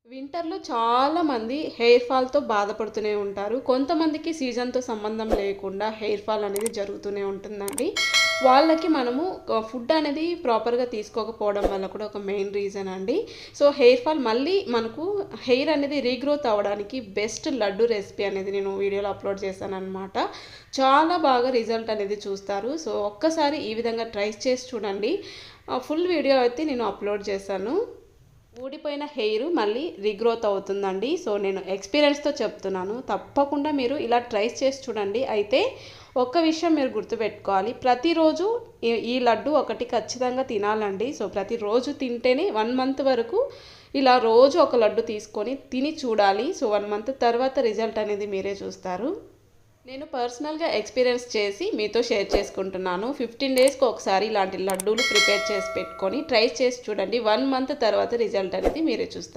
వింటర్‌లో చాలామంది హెయిర్ ఫాల్‌తో బాధపడుతూనే ఉంటారు. కొంతమందికి సీజన్‌తో సంబంధం లేకుండా హెయిర్ ఫాల్ అనేది జరుగుతూనే ఉంటుందండి. వాళ్ళకి మనము ఫుడ్ అనేది ప్రాపర్‌గా తీసుకోకపోవడం వల్ల కూడా ఒక మెయిన్ రీజన్ అండి. సో, హెయిర్ ఫాల్ మళ్ళీ మనకు హెయిర్ అనేది రీగ్రోత్ అవ్వడానికి బెస్ట్ లడ్డు రెసిపీ అనేది నేను వీడియోలో అప్‌లోడ్ చేశాననమాట. చాలా బాగా రిజల్ట్ అనేది చూస్తారు. సో, ఒక్కసారి ఈ విధంగా ట్రై చేసి చూడండి. ఫుల్ వీడియో అయితే నేను అప్‌లోడ్ చేశాను. ఊడిపోయిన హెయిర్ మళ్ళీ రీగ్రోత్ అవుతుందండి. సో, నేను ఎక్స్‌పీరియన్స్‌తో చెప్తున్నాను. తప్పకుండా మీరు ఇలా ట్రై చేసి చూడండి. అయితే ఒక్క విషయం మీరు గుర్తుపెట్టుకోవాలి. ప్రతిరోజు ఈ లడ్డు ఒకటి ఖచ్చితంగా తినాలండి. సో, ప్రతిరోజు తింటేనే 1 మంత్ వరకు ఇలా రోజు ఒక లడ్డు తీసుకొని తిని చూడాలి. సో, 1 మంత్ తర్వాత రిజల్ట్ అనేది మీరే చూస్తారు. నేను పర్సనల్‌గా ఎక్స్‌పీరియన్స్ చేసి మీతో షేర్ చేసుకుంటున్నాను. 15 డేస్‌కి ఒకసారి ఇలాంటి లడ్డూలు ప్రిపేర్ చేసి పెట్టుకొని ట్రై చేసి చూడండి. 1 మంత్ తర్వాత రిజల్ట్ అనేది మీరే చూస్తారు.